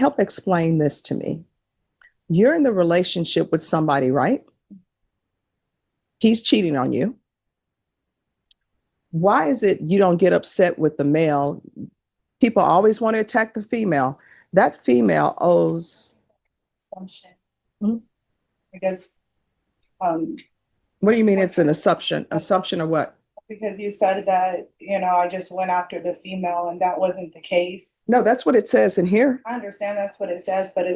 help explain this to me. You're in the relationship with somebody, right? He's cheating on you. Why is it you don't get upset with the male? People always want to attack the female. That female owes. Assumption. Hmm? Because What do you mean it's an assumption? Assumption of what? because you said that, I just went after the female and that wasn't the case. No, that's what it says in here. I understand that's what it says, but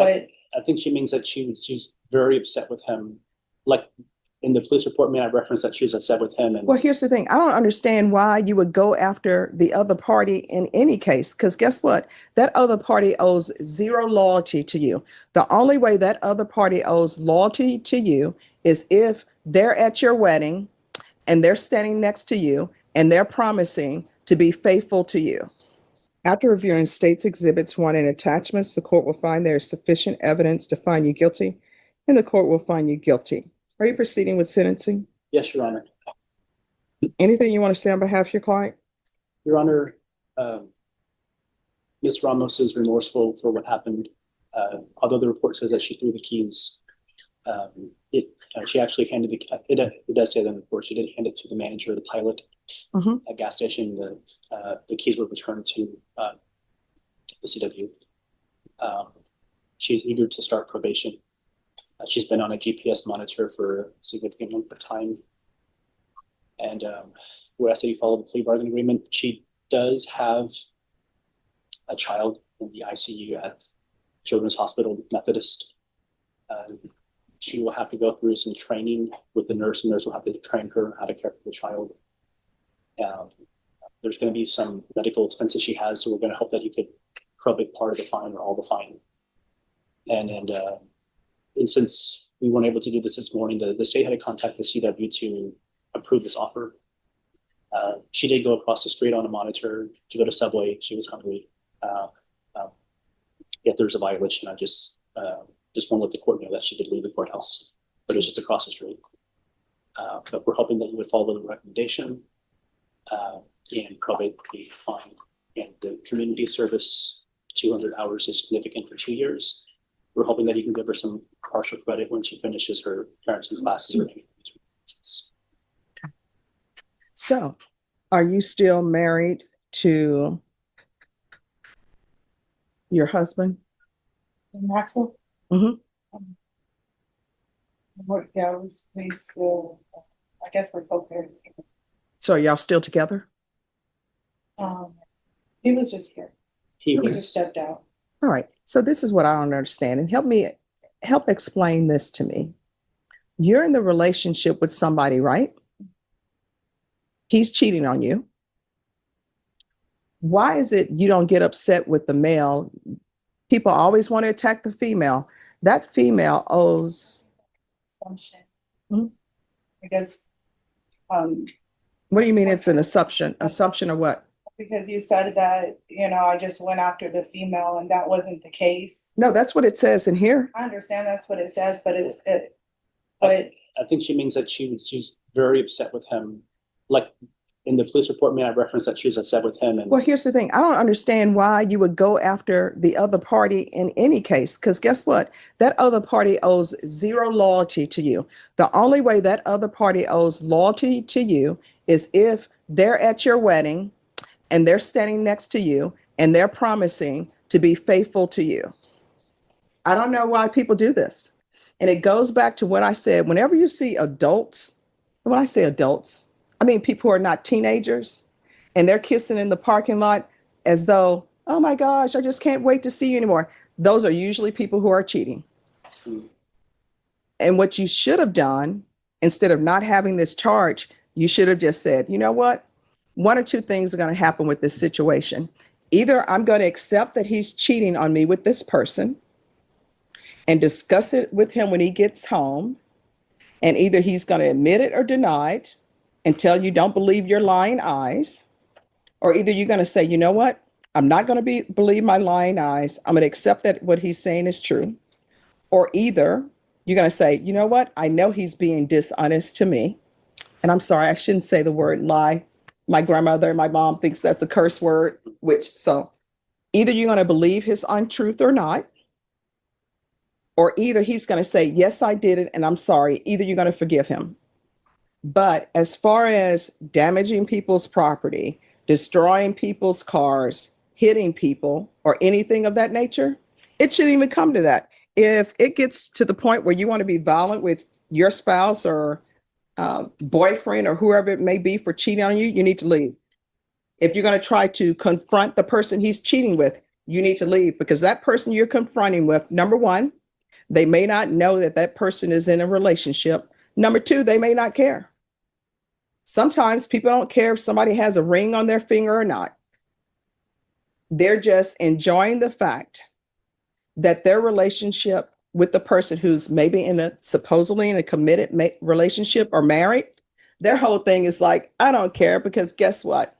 I think she means that she's very upset with him. Like in the police report, may I reference that she's upset with him? And Well, here's the thing. I don't understand why you would go after the other party in any case, because guess what? That other party owes zero loyalty to you. The only way that other party owes loyalty to you is if they're at your wedding and they're standing next to you and they're promising to be faithful to you. After reviewing State's Exhibits 1 and attachments, the court will find there is sufficient evidence to find you guilty, and the court will find you guilty. Are you proceeding with sentencing? yes, Your Honor. Anything you want to say on behalf of your client? Your Honor, Ms. Ramos is remorseful for what happened. Although the report says that she threw the keys, she actually handed it does say that in the report, she did hand it to the manager, the pilot at gas station. The keys were returned to the CW. She's eager to start probation. She's been on a GPS monitor for a significant length of time. And we ask that you follow the plea bargain agreement. She does have a child in the ICU at Children's Hospital Methodist. She will have to go through some training with the nurse. The nurse will have to train her how to care for the child. There's going to be some medical expenses she has, so we're going to hope that you could probate part of the fine or all the fine. And since we weren't able to do this morning, the state had to contact the CW to approve this offer. She did go across the street on a monitor to go to Subway. She was hungry. If there's a violation, I just want to let the court know that she did leave the courthouse, but it was just across the street. But we're hoping that you would follow the recommendation and probate the fine. And the community service, 200 hours is significant for 2 years. We're hoping that you can give her some partial credit when she finishes her parenting classes. So, are you still married to your husband? Maxwell? Mhm. Yeah, we still, I guess we're co-parenting. So are y'all still together? He was just here. He He just was, stepped out. All right. So this is what I don't understand, and help explain this to me. You're in the relationship with somebody, right? He's cheating on you. Why is it you don't get upset with the male? People always want to attack the female. That female owes. Assumption. Hmm? Because What do you mean it's an assumption? Assumption of what? because you said that, I just went after the female and that wasn't the case. No, that's what it says in here. I understand that's what it says, but I think she means that she's very upset with him. Like in the police report, may I reference that she's upset with him? And Well, here's the thing. I don't understand why you would go after the other party in any case, because guess what? That other party owes zero loyalty to you. The only way that other party owes loyalty to you is if they're at your wedding and they're standing next to you and they're promising to be faithful to you. I don't know why people do this. And it goes back to what I said. Whenever you see adults, when I say adults, I mean people who are not teenagers, and they're kissing in the parking lot as though, oh my gosh, I just can't wait to see you anymore. Those are usually people who are cheating. And what you should have done, instead of not having this charge, you should have just said, you know what? One or two things are going to happen with this situation. Either I'm going to accept that he's cheating on me with this person and discuss it with him when he gets home, and either he's going to admit it or deny it and tell you don't believe your lying eyes, or either you're going to say, you know what, I'm not going to believe my lying eyes. I'm going to accept that what he's saying is true. Or either you're going to say, you know what, I know he's being dishonest to me. And I'm sorry, I shouldn't say the word lie. My grandmother and my mom thinks that's a curse word, so Either you're going to believe his untruth or not, or either he's going to say, yes, I did it and I'm sorry. Either you're going to forgive him. But as far as damaging people's property, destroying people's cars, hitting people, or anything of that nature, it shouldn't even come to that. If it gets to the point where you want to be violent with your spouse or boyfriend or whoever it may be for cheating on you, you need to leave. If you're going to try to confront the person he's cheating with, you need to leave, because that person you're confronting with, number one, they may not know that that person is in a relationship. Number two, they may not care. Sometimes people don't care if somebody has a ring on their finger or not. They're just enjoying the fact that their relationship with the person who's maybe supposedly in a committed relationship or married, their whole thing is like, I don't care, because guess what?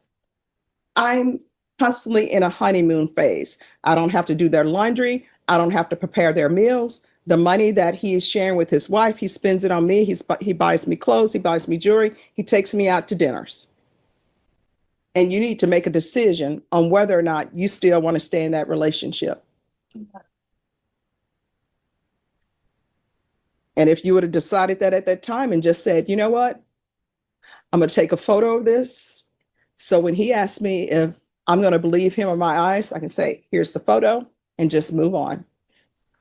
I'm constantly in a honeymoon phase. I don't have to do their laundry. I don't have to prepare their meals. The money that he is sharing with his wife, he spends it on me. He buys me clothes. He buys me jewelry. He takes me out to dinners. And you need to make a decision on whether or not you still want to stay in that relationship. And if you would have decided that at that time and just said, you know what, I'm going to take a photo of this. So when he asks me if I'm going to believe him or my eyes, I can say, here's the photo, and just move on.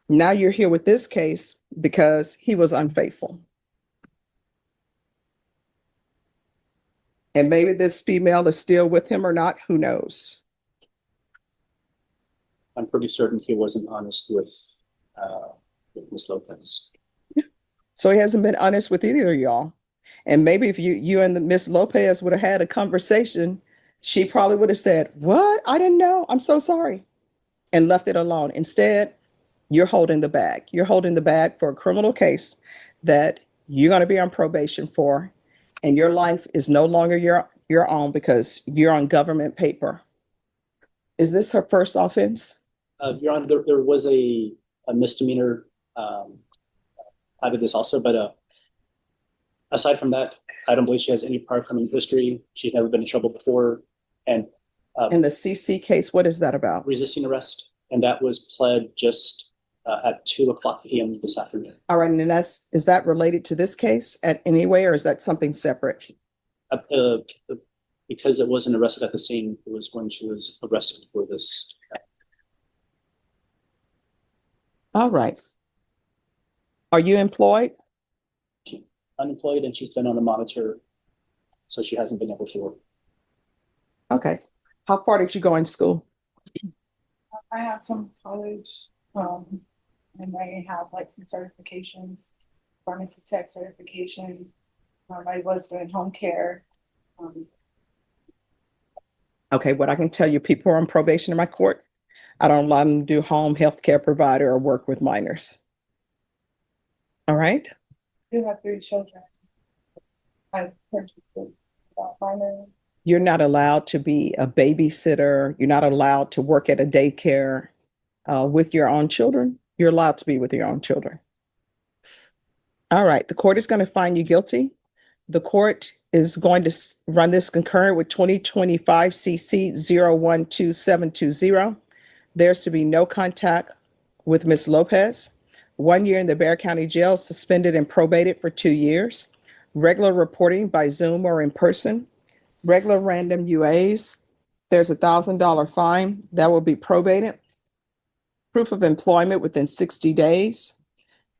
Now you're here with this case because he was unfaithful. And maybe this female is still with him or not, who knows? I'm pretty certain he wasn't honest with Ms. Lopez. So he hasn't been honest with either of y'all. And maybe if you and the Miss Lopez would have had a conversation, she probably would have said, what? I didn't know. I'm so sorry. And left it alone. Instead, you're holding the bag. You're holding the bag for a criminal case that you're going to be on probation for. And your life is no longer your own because you're on government paper. Is this her first offense? Your Honor, there was a misdemeanor out of this also, but aside from that, I don't believe she has any prior criminal history. She's never been in trouble before. And in the CC case, what is that about? Resisting arrest, and that was pled just at 2:00 p.m. this afternoon. All right, and is that related to this case at any way, or is that something separate? Because it wasn't arrested at the scene, it was when she was arrested for this. All right. Are you employed? She's unemployed, and she's been on the monitor, so she hasn't been able to work. Okay. How far did you go in school? I have some college, and I have like some certifications, pharmacy tech certification. I was doing home care. Okay, what I can tell you, people who are on probation in my court, I don't allow them to do home health care provider or work with minors. All right. I do have 3 children. I've purchased it about minors. You're not allowed to be a babysitter. You're not allowed to work at a daycare with your own children. You're allowed to be with your own children. All right. The court is going to find you guilty. The court is going to run this concurrent with 2025 CC 012720. There's to be no contact with Ms. Lopez. 1 year in the Bexar County Jail, suspended and probated for 2 years. Regular reporting by Zoom or in person. Regular random UAs. There's a $1,000 fine that will be probated. Proof of employment within 60 days.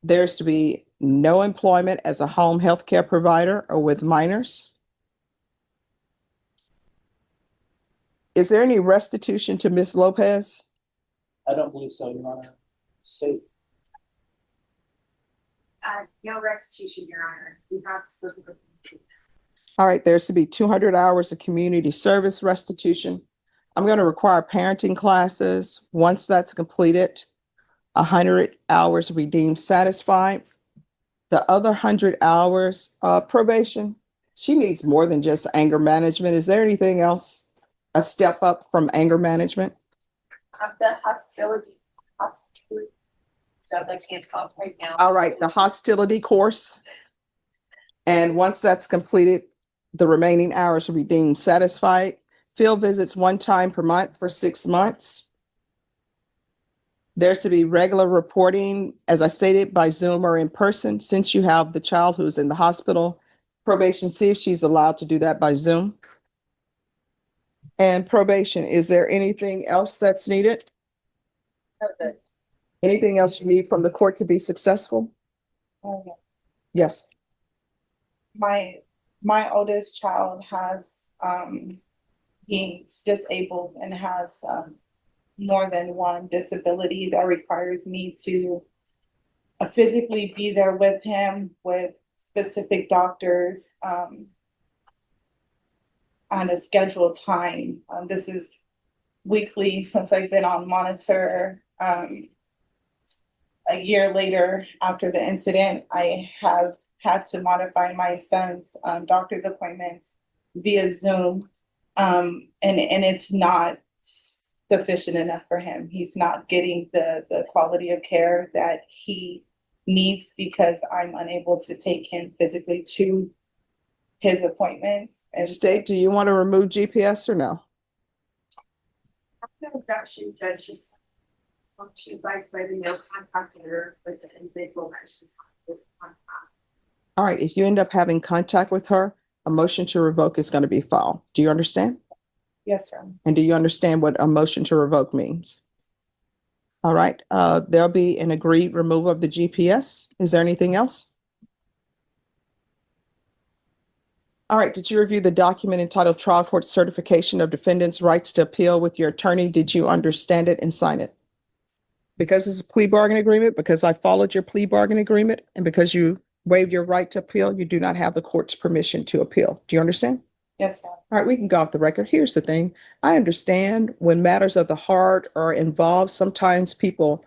There's to be no employment as a home health care provider or with minors. Is there any restitution to Ms. Lopez? I don't believe so, Your Honor. State. No restitution, Your Honor. We have spoken with you. All right, there's to be 200 hours of community service restitution. I'm going to require parenting classes. Once that's completed, 100 hours redeemed satisfied. The other 100 hours probation, she needs more than just anger management. Is there anything else? A step up from anger management? The hostility. So I'd like to get called right now. All right, the hostility course. And once that's completed, the remaining hours will be deemed satisfied. Field visits 1 time per month for 6 months. There's to be regular reporting, as I stated, by Zoom or in person, since you have the child who's in the hospital. Probation, see if she's allowed to do that by Zoom. And probation, is there anything else that's needed? Okay. Anything else you need from the court to be successful? Okay. Yes. My oldest child has, he's disabled and has, more than one disability that requires me to physically be there with him with specific doctors, on a scheduled time. This is weekly since I've been on monitor. A year later, after the incident, I have had to modify my son's doctor's appointments via Zoom. And it's not sufficient enough for him. He's not getting the quality of care that he needs because I'm unable to take him physically to his appointments. And State, do you want to remove GPS or no? After objection, judges, she advised by the no contact her with the individual that she's with contact. All right, if you end up having contact with her, a motion to revoke is going to be filed. Do you understand? yes, sir. And do you understand what a motion to revoke means? All right, there'll be an agreed removal of the GPS. Is there anything else? All right, did you review the document entitled Trial Court Certification of Defendant's Rights to Appeal with your attorney? Did you understand it and sign it? Because it's a plea bargain agreement, because I followed your plea bargain agreement, and because you waived your right to appeal, you do not have the court's permission to appeal. Do you understand? Yes, sir. All right, we can go off the record. Here's the thing. I understand when matters of the heart are involved, sometimes people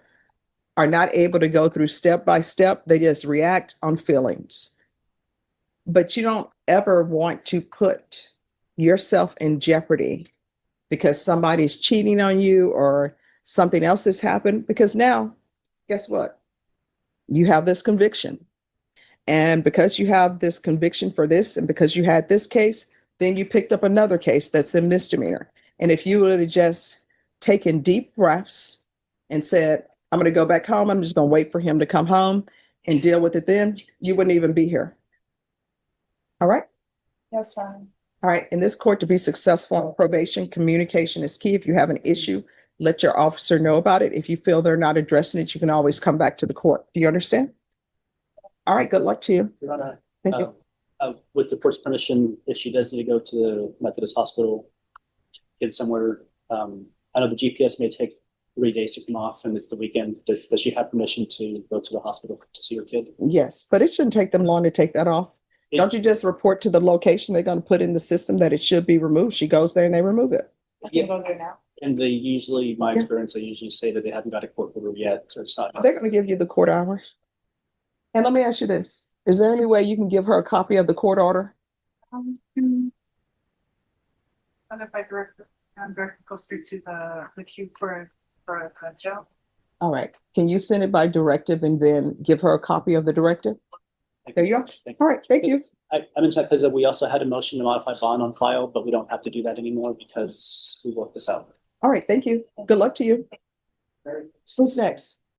are not able to go through step by step. They just react on feelings. But you don't ever want to put yourself in jeopardy because somebody's cheating on you or something else has happened. Because now, guess what? You have this conviction. And because you have this conviction for this, and because you had this case, then you picked up another case that's a misdemeanor. And if you would have just taken deep breaths and said, I'm going to go back home, I'm just going to wait for him to come home and deal with it then, you wouldn't even be here. All right? Yes, sir. All right. In this court, to be successful on probation, communication is key. If you have an issue, let your officer know about it. If you feel they're not addressing it, you can always come back to the court. Do you understand? All right. Good luck to you. Your Honor, Thank you. with the court's permission, if she does need to go to the Methodist Hospital, get somewhere, I know the GPS may take 3 days to come off and it's the weekend. Does she have permission to go to the hospital to see her kid? Yes, but it shouldn't take them long to take that off. Don't you just report to the location they're going to put in the system that it should be removed? She goes there and they remove it. I can go there now. And they usually, my Yeah. experience, they usually say that they haven't got a court order yet, or it's not. They're going to give you the court hours. And let me ask you this. Is there any way you can give her a copy of the court order? And if I direct go straight to the queue for a jail. All right. Can you send it by directive and then give her a copy of the directive? There you go. Thank All right. Thank you. I mentioned that because we also had a motion to modify bond on file, but we don't have to do that anymore because we worked this out. All right. Thank you. Good luck to you. Who's next?